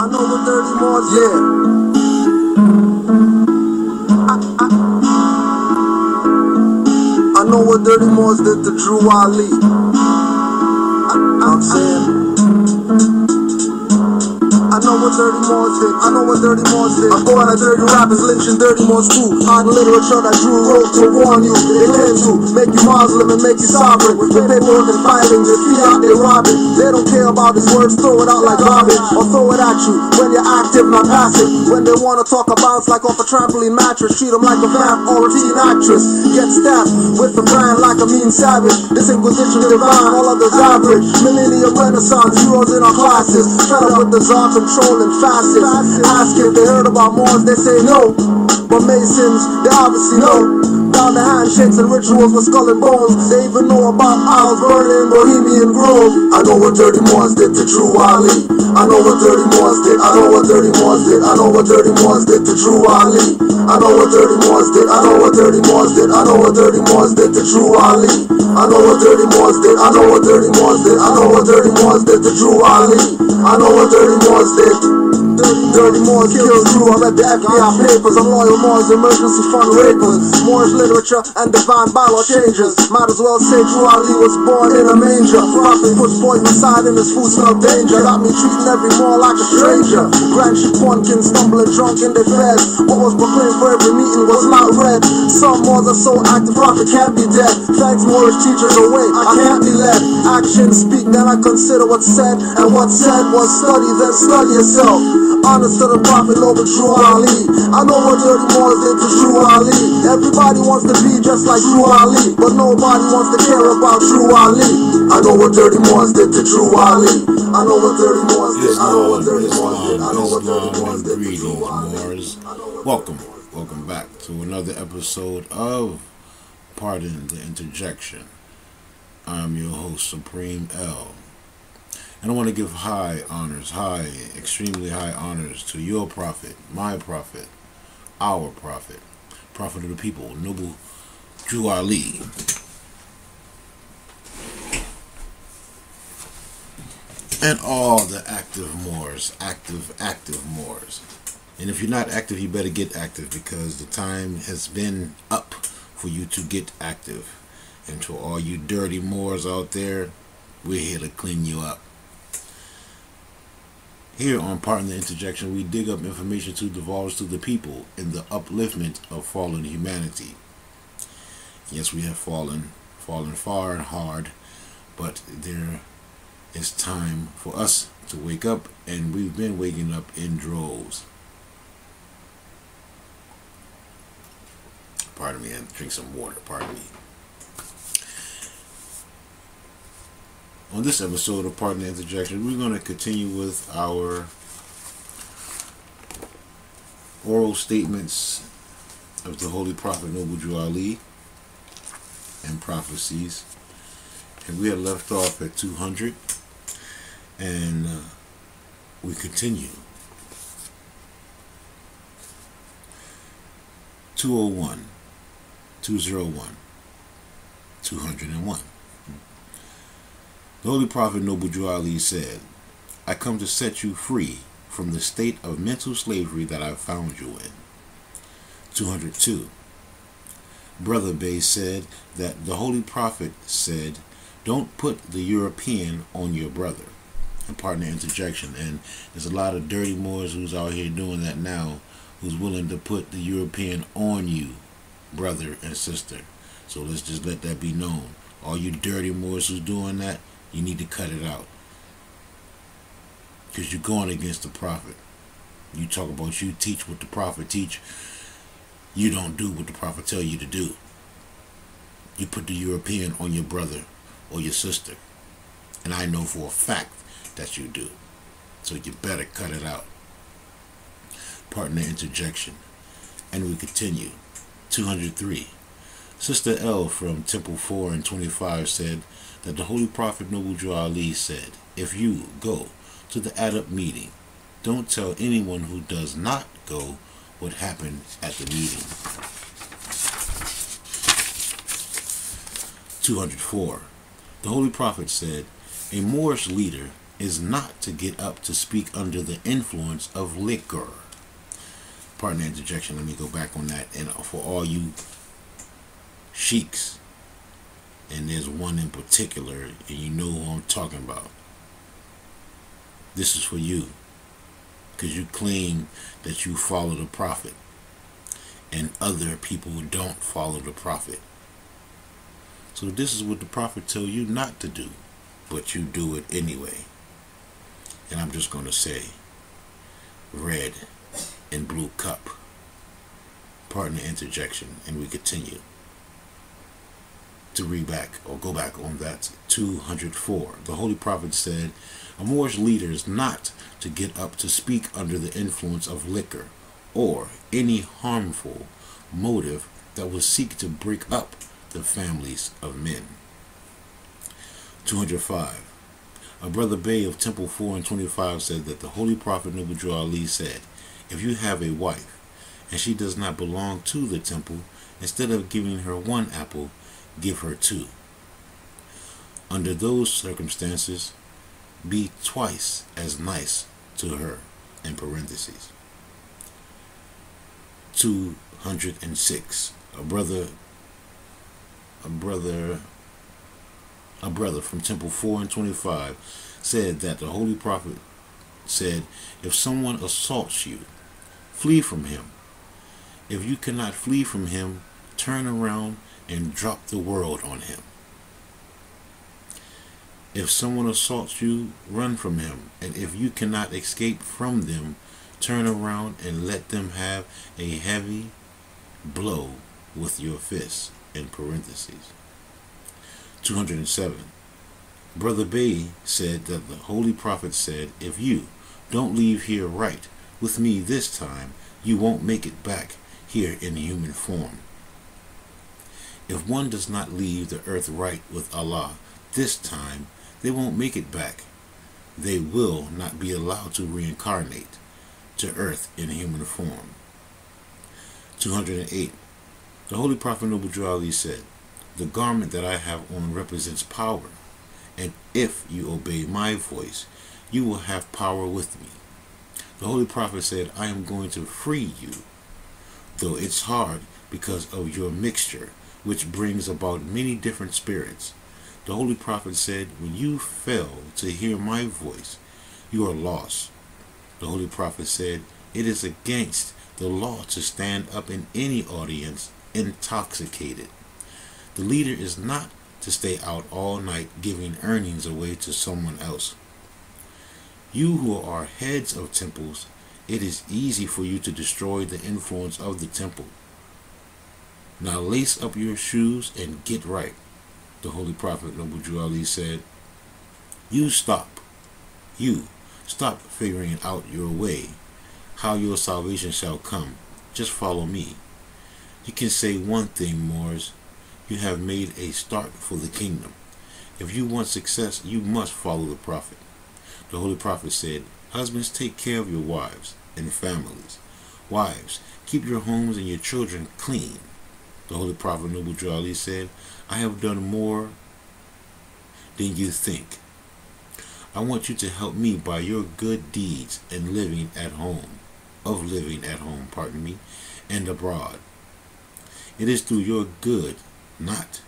I know what dirty Moors, yeah. I know what dirty Moors did to Drew Ali. I'm saying, I know what dirty Moors did. I know what dirty Moors did. I'm going at dirty rappers, lynching dirty Moors too. Hard literature that Drew wrote to warn you. They came to make you Muslim and make you sovereign. With paperwork and filings, they feel out, they robbing. They don't care about his words, throw it out like garbage. Or throw it at you when you're active, not passive. When they wanna talk about like off a trampoline mattress, treat them like a vamp or a teen actress. Get stabbed with the brand like a mean savage. This Inquisition divine, all others average. Millennium Renaissance, heroes in our classes. Fed up with the czar controlling facets. Ask if they heard about Moors, they say no. But Masons, they obviously know. Down the handshakes and rituals with skull and bones. They even know about owls burning Bohemian Grove. I know what dirty Moors did to Drew Ali. I know what dirty Moors did. I know what dirty Moors did. I know what dirty Moors did to Drew Ali. I know what dirty Moors did. I know what dirty Moors did. I know what dirty Moors did to Drew Ali. I know what dirty Moors did. I know what dirty Moors did. I know what dirty Moors did to Drew Ali. I know what dirty Moors did. Dirty Moors killed Drew. I read the FBI papers. I'm loyal Moors, emergency fund rapers. Moors literature and divine bylaw changes. Might as well say Drew Ali was born in a manger. Prophet puts poison aside in his food smell danger. Got me treating every Moor like a stranger. Grand Shaquankin stumbling drunk in their feds. What was proclaimed for every meeting was not read. Some Moors are so active, prophet can't be dead. Thanks Moorish teachers away, I can't be led. Actions speak, then I consider what's said. And what's said was study, then study yourself. Honest to the prophet over Drew Ali. I know what dirty Moors did to Drew Ali. Everybody wants to be just like Drew Ali, but nobody wants to care about Drew Ali. I know what dirty Moors did to Drew Ali. I know what dirty Moors did. I know what dirty Moors did. I know what dirty Moors did to Drew Ali. Welcome back to another episode of Pardon the Interjection. I'm your host, Supreme L. And I want to give extremely high honors to your prophet, my prophet, our prophet, prophet of the people, noble Drew Ali. And all the active Moors, active Moors. And if you're not active, you better get active, because the time has been up for you to get active. And to all you dirty Moors out there, we're here to clean you up. Here on Pardon the Interjection, we dig up information to divulge to the people in the upliftment of fallen humanity. Yes, we have fallen far and hard, but there is time for us to wake up, and we've been waking up in droves. Pardon me, and drink some water, pardon me. On this episode of Pardon the Interjection, we're going to continue with our oral statements of the Holy Prophet Noble Drew Ali and prophecies. And we had left off at 200, and we continue. 201, 201, 201. The Holy Prophet Noble Drew Ali said, I come to set you free from the state of mental slavery that I found you in. 202. Brother Bey said that the Holy Prophet said, don't put the European on your brother. And pardon the interjection. And there's a lot of dirty Moors who's out here doing that now, who's willing to put the European on you, brother and sister. So let's just let that be known. All you dirty Moors who's doing that, you need to cut it out, because you're going against the prophet. You talk about you teach what the prophet teach. You don't do what the prophet tell you to do. You put the European on your brother or your sister, and I know for a fact that you do. So you better cut it out. Pardon the interjection. And we continue. 203. Sister L from Temple 4 and 25 said that the Holy Prophet Noble Drew Ali said, if you go to the add-up meeting, don't tell anyone who does not go what happened at the meeting. 204. The Holy Prophet said, a Moorish leader is not to get up to speak under the influence of liquor. Pardon the interjection. Let me go back on that. And for all you sheiks, and there's one in particular, and you know who I'm talking about, this is for you, because you claim that you follow the prophet, and other people who don't follow the prophet. So this is what the prophet told you not to do, but you do it anyway. And I'm just going to say, red and blue cup. Pardon the interjection, and we continue to read back, or go back on that. 204. The Holy Prophet said, a Moorish leader is not to get up to speak under the influence of liquor or any harmful motive that will seek to break up the families of men. 205. A brother Bey of Temple 4 and 25 said that the Holy Prophet Nubuju Ali said, if you have a wife and she does not belong to the temple, instead of giving her 1 apple, give her 2. Under those circumstances, be twice as nice to her, in parentheses. 206. A brother from Temple 4 and 25 said that the Holy Prophet said, if someone assaults you, flee from him. If you cannot flee from him, turn around and drop the world on him. If someone assaults you, run from him. And if you cannot escape from them, turn around and let them have a heavy blow with your fist, in parentheses. 207. Brother Bey said that the Holy Prophet said, if you don't leave here right with me this time, you won't make it back here in human form. If one does not leave the earth right with Allah this time, they won't make it back. They will not be allowed to reincarnate to earth in human form. 208. The Holy Prophet Nubuju Ali said, the garment that I have on represents power, and if you obey my voice, you will have power with me. The Holy Prophet said, I am going to free you, though it's hard because of your mixture, which brings about many different spirits. The Holy Prophet said, when you fail to hear my voice, you are lost. The Holy Prophet said, it is against the law to stand up in any audience intoxicated. The leader is not to stay out all night giving earnings away to someone else. You who are heads of temples, it is easy for you to destroy the influence of the temple. Now lace up your shoes and get right. The Holy Prophet Nubuju Ali said, you stop figuring out your way, how your salvation shall come. Just follow me. You can say one thing, Moors, you have made a start for the kingdom. If you want success, you must follow the Prophet. The Holy Prophet said, husbands, take care of your wives and families. Wives, keep your homes and your children clean. The Holy Prophet Nubuju Ali said, I have done more than you think. I want you to help me by your good deeds and living at home, and abroad. It is through your good, not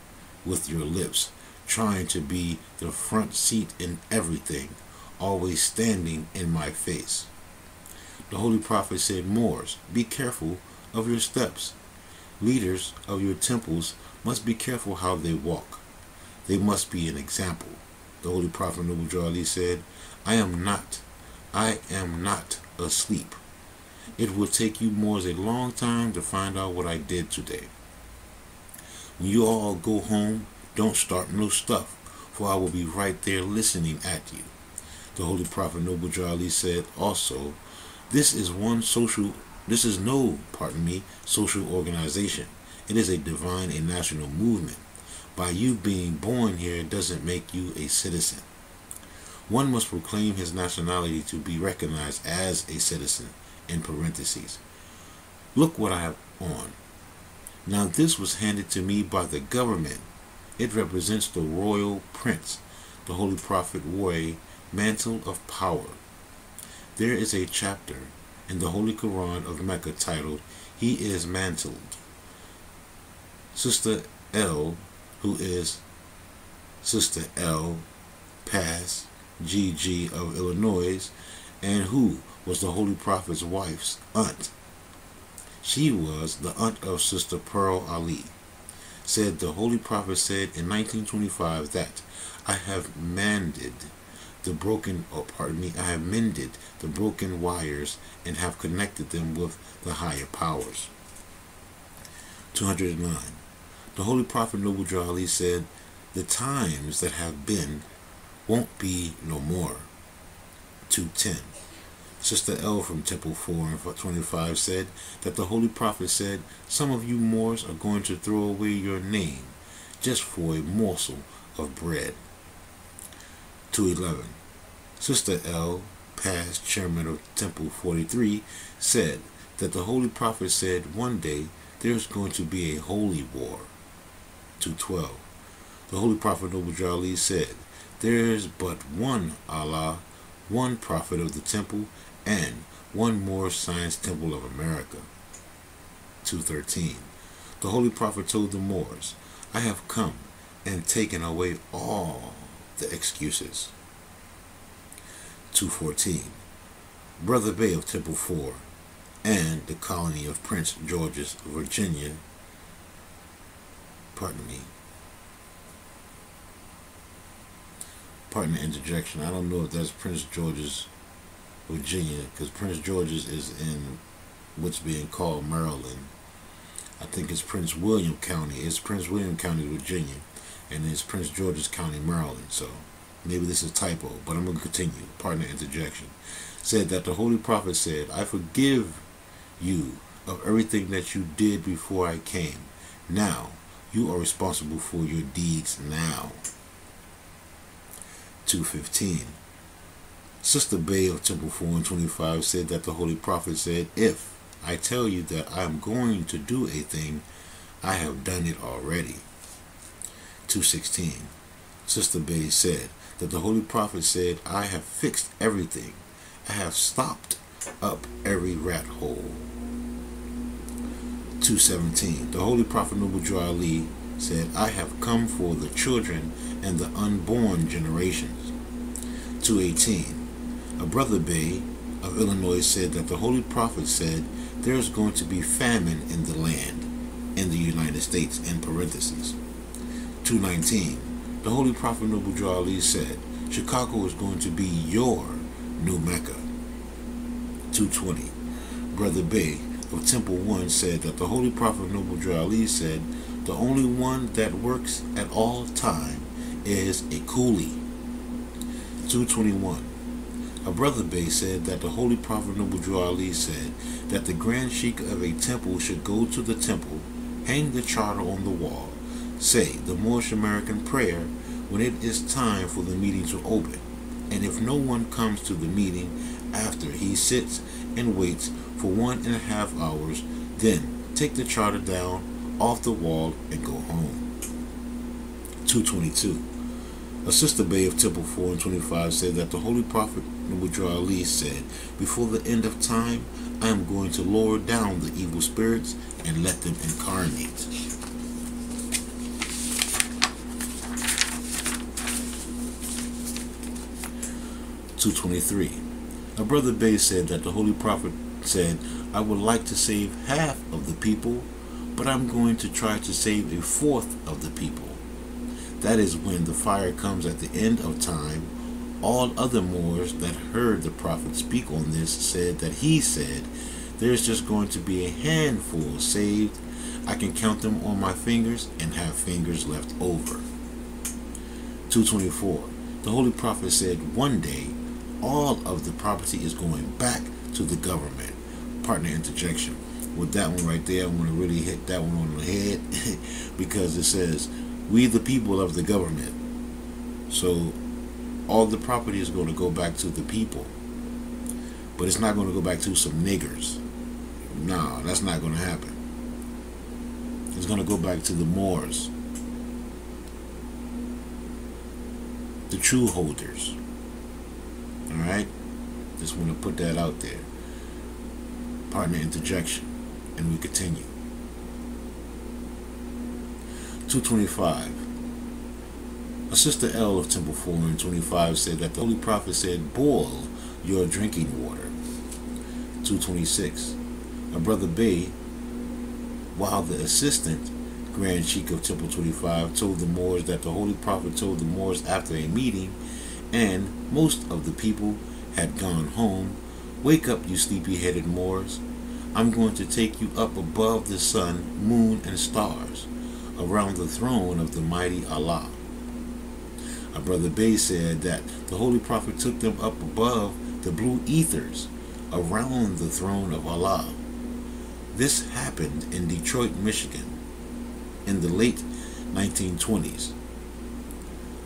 with your lips, trying to be the front seat in everything, always standing in my face. The Holy Prophet said, Moors, be careful of your steps. Leaders of your temples must be careful how they walk. They must be an example. The Holy Prophet Nubuju Ali said, I am not asleep. It will take you Moors a long time to find out what I did today. When you all go home, don't start no stuff, for I will be right there listening at you. The Holy Prophet Nubuju Ali said also, this is no social organization. It is a divine and national movement. By you being born here doesn't make you a citizen. One must proclaim his nationality to be recognized as a citizen, in parentheses. Look what I have on. Now this was handed to me by the government. It represents the royal prince. The Holy Prophet wore a Mantle of Power. There is a chapter in the Holy Quran of Mecca titled, He is Mantled. Sister L, who is Sister L. Pass, GG of Illinois, and who was the Holy Prophet's wife's aunt. She was the aunt of Sister Pearl Ali. Said the Holy Prophet said in 1925 that I have mended the broken wires and have connected them with the higher powers. 209. The Holy Prophet Noble Drew Ali said, the times that have been won't be no more. 210. Sister L from Temple 4 and 25 said that the Holy Prophet said, some of you Moors are going to throw away your name just for a morsel of bread. 211. Sister L, past chairman of Temple 43, said that the Holy Prophet said one day there's going to be a holy war. 212. The Holy Prophet Noble Drew Ali said, there's but one Allah, one Prophet of the Temple, and one more Science Temple of America. 213. The Holy Prophet told the Moors, I have come and taken away all the excuses. 214. Brother Bay of Temple 4 and the colony of Prince George's, Virginia, pardon the interjection. I don't know if that's Prince George's, Virginia, because Prince George's is in what's being called Maryland. I think it's Prince William County. It's Prince William County, Virginia, and it's Prince George's County, Maryland. So maybe this is a typo, but I'm going to continue. Pardon the interjection. Said that the Holy Prophet said, I forgive you of everything that you did before I came. Now, you are responsible for your deeds now. 215. Sister Bay of Temple 4 and 25 said that the Holy Prophet said, if I tell you that I am going to do a thing, I have done it already. 216. Sister Bay said that the Holy Prophet said, I have fixed everything. I have stopped up every rat hole. 217. The Holy Prophet Noble Drew Ali said, I have come for the children and the unborn generations. 218. A Brother Bay of Illinois said that the Holy Prophet said there's going to be famine in the land, in the United States, in parentheses. 219. The Holy Prophet Noble Drew Ali said Chicago is going to be your new Mecca. 220. Brother Bay of Temple 1 said that the Holy Prophet Noble Drew Ali said the only one that works at all time is a coolie. 221. A Brother Bay said that the Holy Prophet Noble Drew Ali said that the Grand Sheikh of a temple should go to the temple, hang the charter on the wall, say the Moorish American prayer when it is time for the meeting to open, and if no one comes to the meeting after, he sits and waits for 1.5 hours, then take the charter down off the wall and go home. 222. A Sister Bay of Temple 4 and 25 said that the Holy Prophet Noble Drew Ali said, before the end of time, I am going to lower down the evil spirits and let them incarnate. 223. A Brother Bay said that the Holy Prophet said, I would like to save half of the people, but I'm going to try to save a fourth of the people. That is when the fire comes at the end of time. All other Moors that heard the Prophet speak on this said that he said, there's just going to be a handful saved. I can count them on my fingers and have fingers left over. 224. The Holy Prophet said one day all of the property is going back to the government. Partner interjection. With that one right there, I want to really hit that one on the head because it says, we the people of the government. So all the property is going to go back to the people. But it's not going to go back to some niggers. No, that's not going to happen. It's going to go back to the Moors, the true holders. Alright? Just want to put that out there. Partner interjection. And we continue. 225. A Sister L of Temple 4 and 25 said that the Holy Prophet said, boil your drinking water. 226. A Brother Bay, while the assistant Grand Sheik of Temple 25 told the Moors that the Holy Prophet told the Moors after a meeting and most of the people had gone home, wake up, you sleepy-headed Moors. I'm going to take you up above the sun, moon, and stars, around the throne of the mighty Allah. A Brother Bay said that the Holy Prophet took them up above the blue ethers, around the throne of Allah. This happened in Detroit, Michigan, in the late 1920s.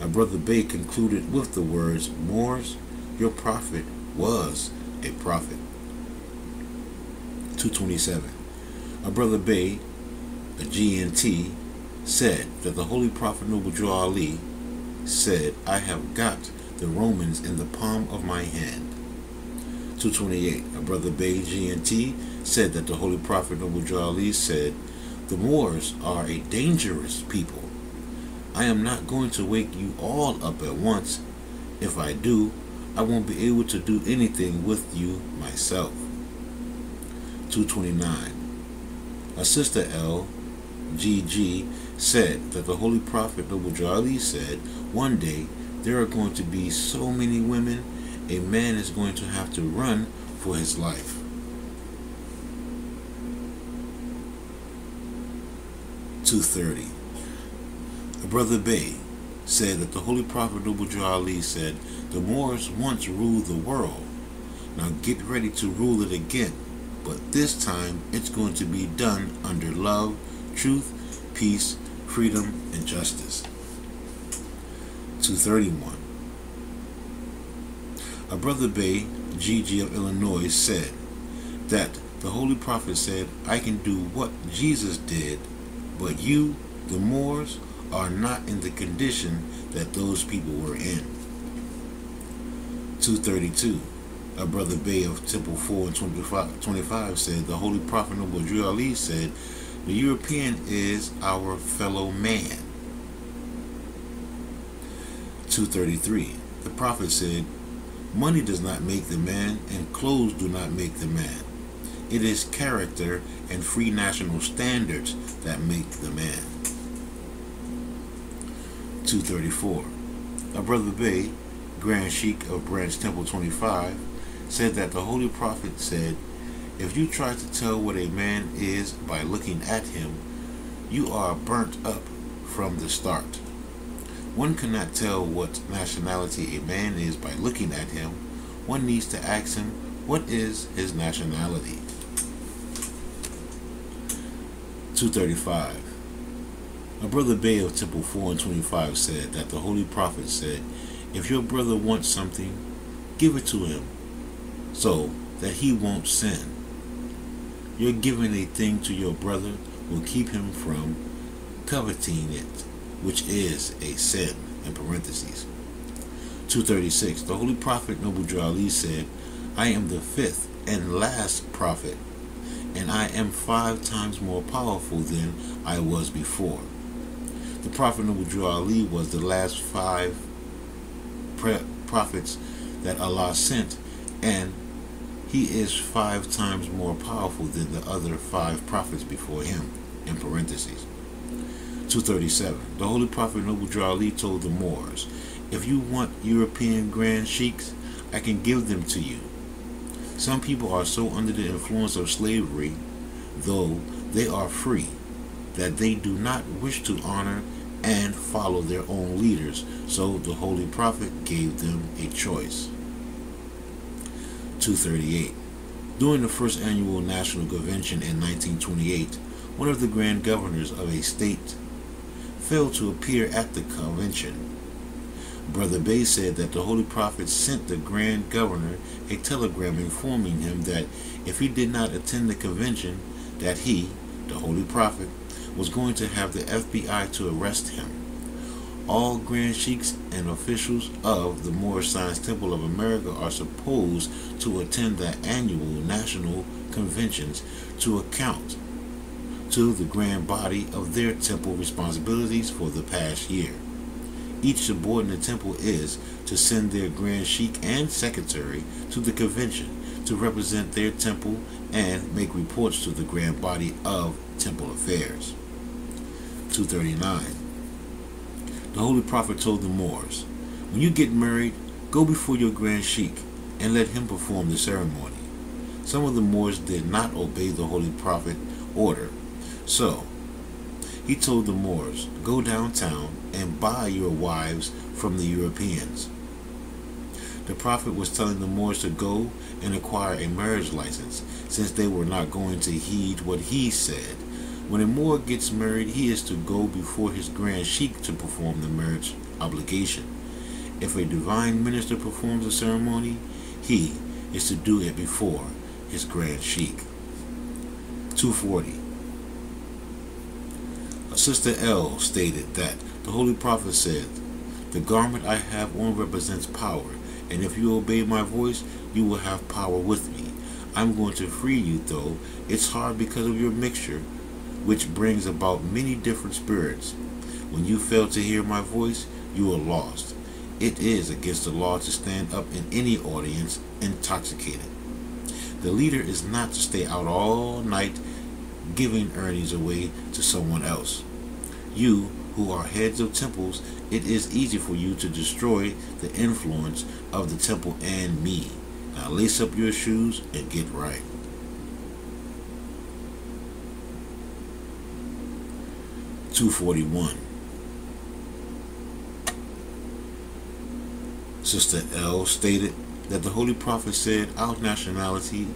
A Brother Bay concluded with the words, Moors, your prophet was a prophet. 227. A Brother Bay, a GNT, said that the Holy Prophet Noble Drew Ali said, I have got the Romans in the palm of my hand. 228. A Brother Bay, GNT, said that the Holy Prophet Noble Drew Ali said, the Moors are a dangerous people. I am not going to wake you all up at once. If I do, I won't be able to do anything with you myself. 229. A Sister L, GG, said that the Holy Prophet Noble Drew Ali said, one day there are going to be so many women, a man is going to have to run for his life. 230. A Brother Bay said that the Holy Prophet Noble Drew Ali said, the Moors once ruled the world. Now get ready to rule it again, but this time it's going to be done under love, truth, peace, freedom, and justice. 231. A Brother Bay, GG of Illinois, said that the Holy Prophet said, I can do what Jesus did, but you, the Moors, are not in the condition that those people were in. 232. A Brother Bay of Temple 4 and 25 said, the Holy Prophet Noble Drew Ali said, the European is our fellow man. 233. The Prophet said, money does not make the man, and clothes do not make the man. It is character and free national standards that make the man. 234. A Brother Bay, Grand Sheik of Branch Temple 25, said that the Holy Prophet said, if you try to tell what a man is by looking at him, you are burnt up from the start. One cannot tell what nationality a man is by looking at him. One needs to ask him, what is his nationality? 235. A Brother Bay of Temple 4 and 25 said that the Holy Prophet said, if your brother wants something, give it to him, so that he won't sin. Your giving a thing to your brother will keep him from coveting it, which is a sin, in parentheses. 236. The Holy Prophet Noble Drew Ali said, I am the fifth and last prophet, and I am 5 times more powerful than I was before. The Prophet Noble Drew Ali was the last 5 prophets that Allah sent, and he is 5 times more powerful than the other 5 prophets before him, in parentheses. 237. The Holy Prophet Noble Drew Ali told the Moors, if you want European Grand Sheiks, I can give them to you. Some people are so under the influence of slavery, though they are free, that they do not wish to honor and follow their own leaders, so the Holy Prophet gave them a choice. 238. During the first annual National Convention in 1928, one of the Grand Governors of a state failed to appear at the convention. Brother Bay said that the Holy Prophet sent the Grand Governor a telegram informing him that if he did not attend the convention, that he, the Holy Prophet, was going to have the FBI to arrest him. All Grand Sheiks and officials of the Moorish Science Temple of America are supposed to attend the annual national conventions to account to the grand body of their temple responsibilities for the past year. Each subordinate temple is to send their Grand Sheik and secretary to the convention to represent their temple and make reports to the grand body of temple affairs. 239. The Holy Prophet told the Moors, when you get married, go before your Grand Sheik and let him perform the ceremony. Some of the Moors did not obey the Holy Prophet's order, so he told the Moors, go downtown and buy your wives from the Europeans. The Prophet was telling the Moors to go and acquire a marriage license, since they were not going to heed what he said. When a Moor gets married, he is to go before his Grand Sheik to perform the marriage obligation. If a divine minister performs the ceremony, he is to do it before his Grand Sheik. 240. Sister L stated that the Holy Prophet said, the garment I have on represents power, and if you obey my voice, you will have power with me. I'm going to free you, though it's hard because of your mixture, which brings about many different spirits. When you fail to hear my voice, you are lost. It is against the law to stand up in any audience intoxicated. The leader is not to stay out all night giving earnings away to someone else. You, who are heads of temples, it is easy for you to destroy the influence of the temple and me. Now lace up your shoes and get right. 241. Sister L stated that the Holy Prophet said our nationality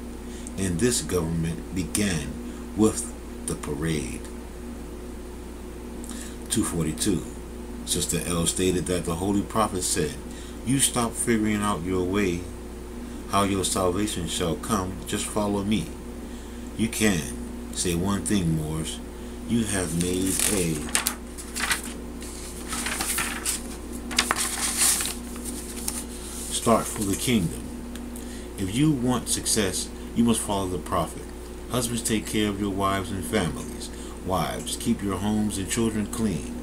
in this government began with the parade. 242. Sister L stated that the Holy Prophet said, you stop figuring out your way, how your salvation shall come, just follow me. You can say one thing, Moors, you have made a start for the kingdom. If you want success, you must follow the Prophet. Husbands, take care of your wives and families. Wives, keep your homes and children clean.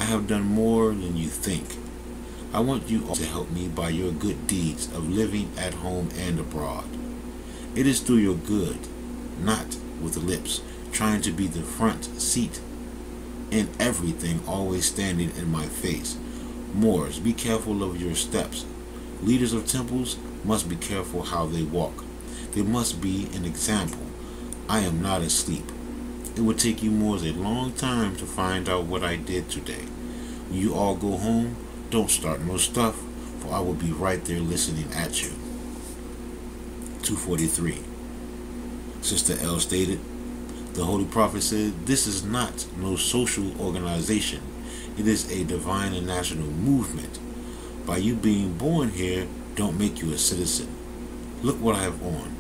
I have done more than you think. I want you all to help me by your good deeds of living at home and abroad. It is through your good, not with the lips, trying to be the front seat in everything, always standing in my face. Moors, be careful of your steps. Leaders of temples must be careful how they walk. They must be an example. I am not asleep. It would take you Moors a long time to find out what I did today. When you all go home, don't start no stuff, for I will be right there listening at you. 243. Sister L stated, the Holy Prophet said, this is not no social organization. It is a divine and national movement. By you being born here, don't make you a citizen. Look what I have on.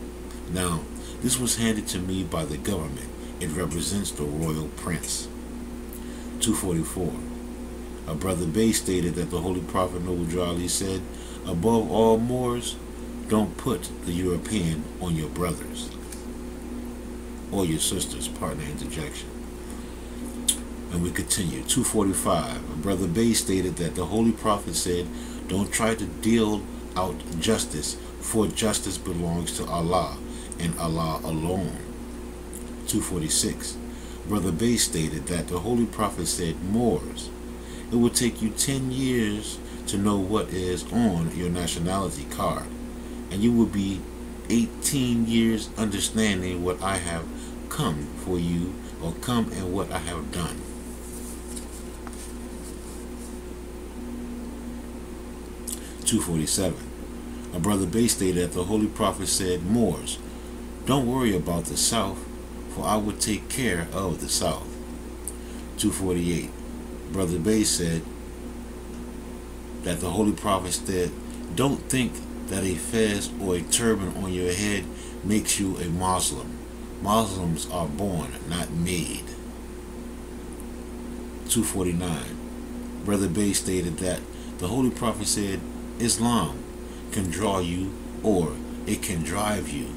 Now, this was handed to me by the government. It represents the royal prince. 244. A brother Bay stated that the Holy Prophet Noble Ali said, above all Moors, don't put the European on your brothers or your sisters. Partner interjection. And we continue. 245. A brother Bay stated that the Holy Prophet said, don't try to deal out justice, for justice belongs to Allah and Allah alone. 246. Brother Bay stated that the Holy Prophet said, Moors, it will take you 10 years to know what is on your nationality card, and you will be 18 years understanding what I have come for you, or come and what I have done. 247. A brother Bay stated that the Holy Prophet said, Moors, don't worry about the South, for I will take care of the South. 248. Brother Bay said that the Holy Prophet said, don't think that a fez or a turban on your head makes you a Muslim. Muslims are born, not made. 249. Brother Bay stated that the Holy Prophet said Islam can draw you or it can drive you,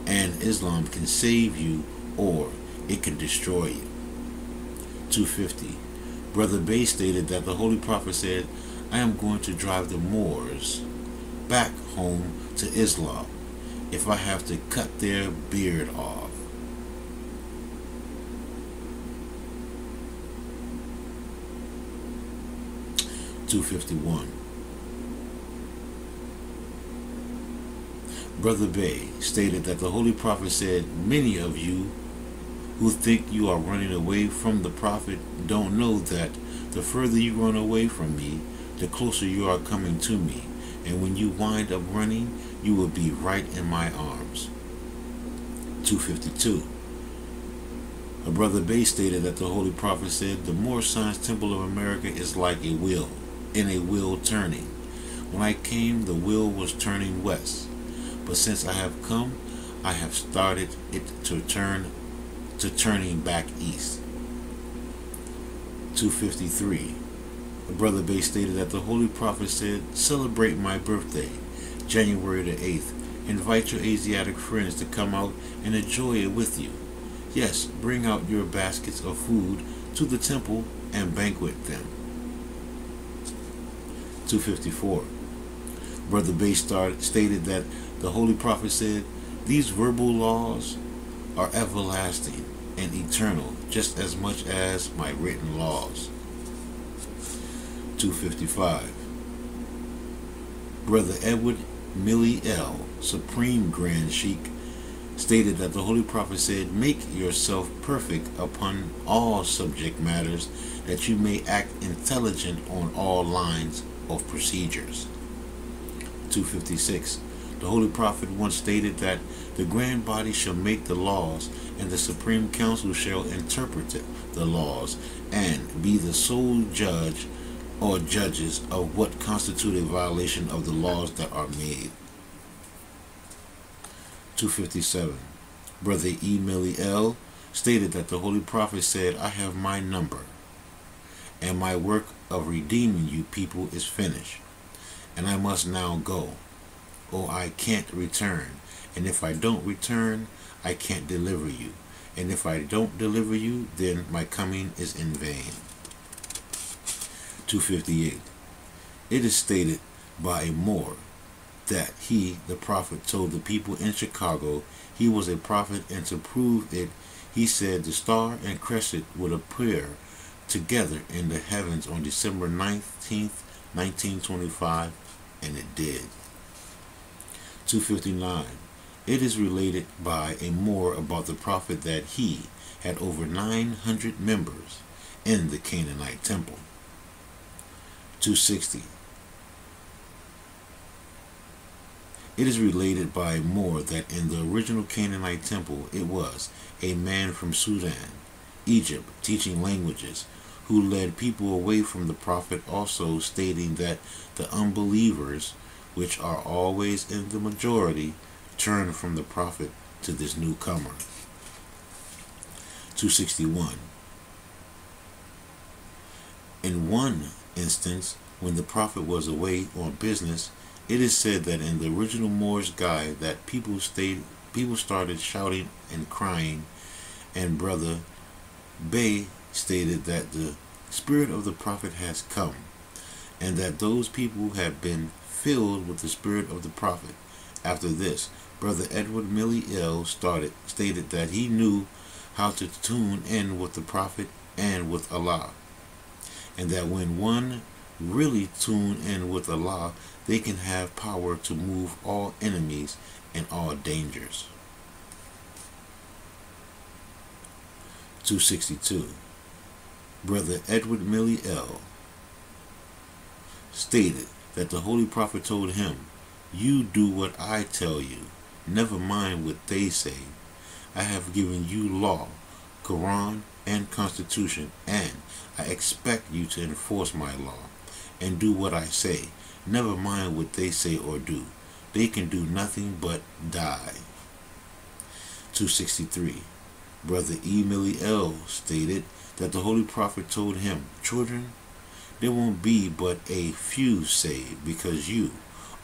and Islam can save you or it can destroy you. 250. Brother Bay stated that the Holy Prophet said, I am going to drive the Moors back home to Islam if I have to cut their beard off. 251. Brother Bay stated that the Holy Prophet said, many of you who think you are running away from the Prophet don't know that the further you run away from me, the closer you are coming to me, and when you wind up running, you will be right in my arms. 252. Brother Bay stated that the Holy Prophet said, the Moor Science Temple of America is like a wheel, in a wheel turning. When I came, the wheel was turning west, but since I have come, I have started it to turning back east. 253. Brother Bay stated that the Holy Prophet said, celebrate my birthday, January the 8th. Invite your Asiatic friends to come out and enjoy it with you. Yes, bring out your baskets of food to the temple and banquet them. 254. Brother Bay stated that the Holy Prophet said, these verbal laws are everlasting and eternal, just as much as my written laws. 255. Brother Edward Millie L., Supreme Grand Sheikh, stated that the Holy Prophet said, make yourself perfect upon all subject matters, that you may act intelligent on all lines of procedures. 256. The Holy Prophet once stated that the grand body shall make the laws, and the Supreme Council shall interpret the laws, and be the sole judge or judges of what constitute a violation of the laws that are made. 257. Brother E. Millie L. stated that the Holy Prophet said, I have my number, and my work of redeeming you people is finished, and I must now go, or I can't return, and if I don't return, I can't deliver you, and if I don't deliver you, then my coming is in vain. 258. It is stated by a Moor that he, the Prophet, told the people in Chicago he was a prophet, and to prove it, he said the star and crescent would appear together in the heavens on December 19th, 1925, and it did. 259. It is related by a Moor about the Prophet that he had over 900 members in the Canaanite temple. 260. It is related by Moor that in the original Canaanite temple it was a man from Sudan, Egypt, teaching languages, who led people away from the Prophet, also stating that the unbelievers, which are always in the majority, turn from the Prophet to this newcomer. 261. In one instance, when the Prophet was away on business, it is said that in the original Moor's guide that people started shouting and crying, and Brother Bay stated that the Spirit of the Prophet has come, and that those people had been filled with the Spirit of the Prophet. After this, Brother Edward Millie L. stated that he knew how to tune in with the Prophet and with Allah, and that when one really tune in with Allah, they can have power to move all enemies and all dangers. 262. Brother Edward Millie L. stated that the Holy Prophet told him, you do what I tell you, never mind what they say. I have given you law, Quran, and Constitution, and I expect you to enforce my law and do what I say. Never mind what they say or do. They can do nothing but die. 263. Brother E. Millie L. stated that the Holy Prophet told him, children, there won't be but a few saved, because you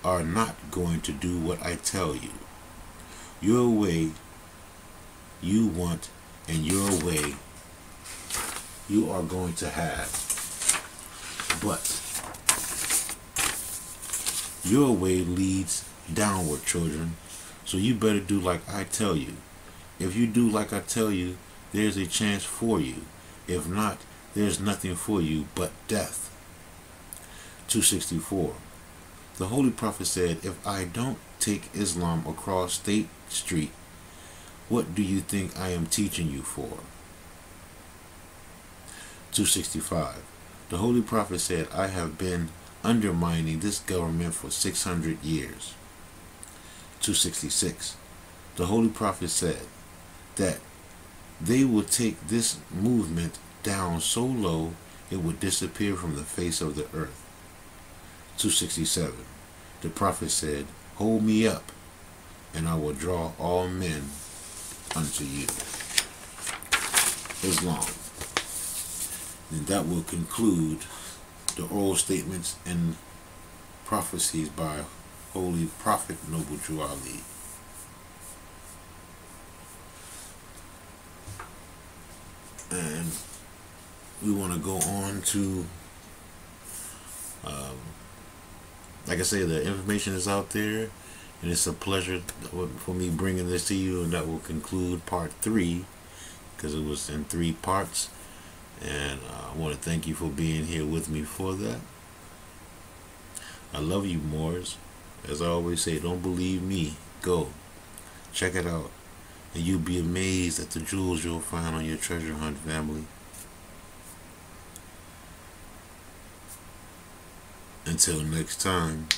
are not going to do what I tell you. Your way you want, and your way you are going to have. But your way leads downward, children. So you better do like I tell you. If you do like I tell you, there's a chance for you. If not, there's nothing for you but death. 264. The Holy Prophet said, if I don't take Islam across State Street, what do you think I am teaching you for? 265. The Holy Prophet said, I have been undermining this government for 600 years. 266. The Holy Prophet said that they will take this movement down so low it would disappear from the face of the earth. 267. The Prophet said, hold me up, and I will draw all men unto you. Islam. And that will conclude the oral statements and prophecies by Holy Prophet Noble Drew Ali. And we want to go on to, like I say, the information is out there, and it's a pleasure for me bringing this to you, and that will conclude part 3, because it was in 3 parts. And I want to thank you for being here with me for that. I love you, Moors. As I always say, don't believe me, go check it out, and you'll be amazed at the jewels you'll find on your treasure hunt, family. Until next time,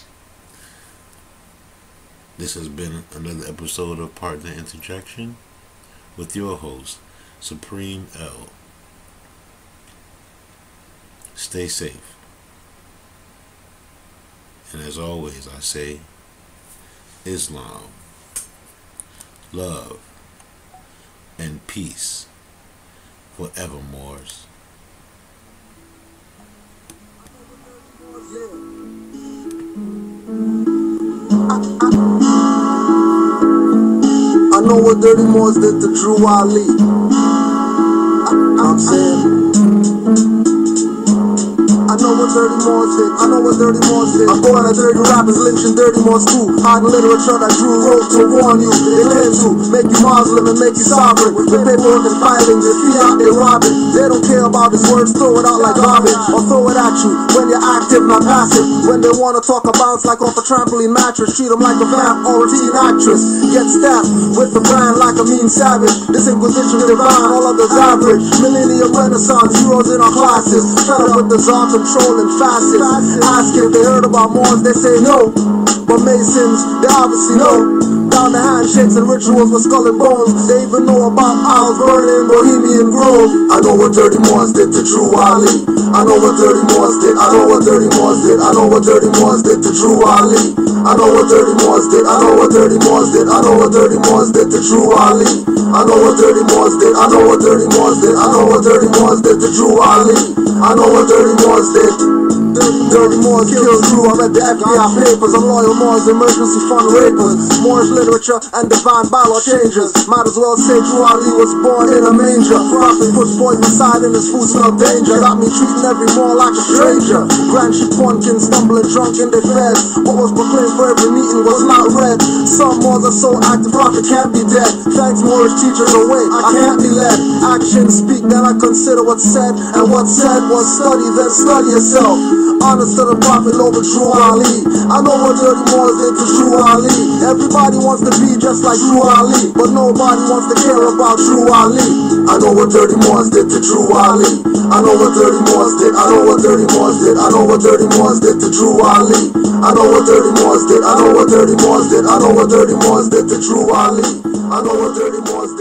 this has been another episode of Partner Interjection with your host, Supreme L. Stay safe. And as always, I say, Islam, love, and peace forevermores. I know what Dirty Moors did to Drew Ali. I'm saying, I know what Dirty Moors did. I know what Dirty Moors did. I'm going at dirty rappers, lynching Dirty Moors too. Hiding literature that Drew wrote to warn you. They claim to make you Muslim and make you sovereign. With paperwork and filings, they feel out they robbing. They don't care about his words, throw it out like garbage, or throw it at you when you're active, not passive. When they wanna talk a bounce like off a trampoline mattress, treat them like a vamp or a teen actress. Get stabbed with the brand like a mean savage. This Inquisition divine, all others average. Millennium Renaissance, heroes in our classes. Fed up with the czar controlling facets. Ask if they heard about Moors, they say no. But Masons, they obviously know. Down the handshakes and rituals with skull and bones. They even know about owls burning Bohemian Grove. I know what Dirty Moors did to Drew Ali. I know what Dirty Moors did. I know what Dirty Moors did. I know what Dirty Moors did to Drew Ali. I know what Dirty Moors did. I know what Dirty Moors did. I know what Dirty Moors did to Drew Ali. I know what Dirty Moors did. I know what Dirty Moors did. I know what Dirty Moors did to Drew Ali. I know what Dirty Moors did. Dirty Moors killed Drew. I read the FBI papers. I'm loyal Moors, emergency fund rapers. Moorish literature and divine bylaw changes. Might as well say Drew Ali was born in a manger. Prophet puts poison aside in his food, smell danger. Got me treating every Moor like a stranger. Grand Chiponkin stumbling drunk in their feds. What was proclaimed for every meeting was not read. Some Moors are so active, Prophet can't be dead. Thanks Moorish teachers away, I can't be led. Actions speak, then I consider what's said. And what's said was study, then study yourself. Honest to the Prophet over Drew Ali. I know what Dirty Moors did to Drew Ali. Everybody wants to be just like Drew Ali, but nobody wants to care about Drew Ali. I know what Dirty Moors did to Drew Ali. I know what Dirty Moors did. I know what Dirty Moors did. I know what Dirty Moors did to Drew Ali. I know what Dirty Moors did. I know what Dirty Moors did. I know what Dirty Moors did to Drew Ali. I know what Dirty Moors did.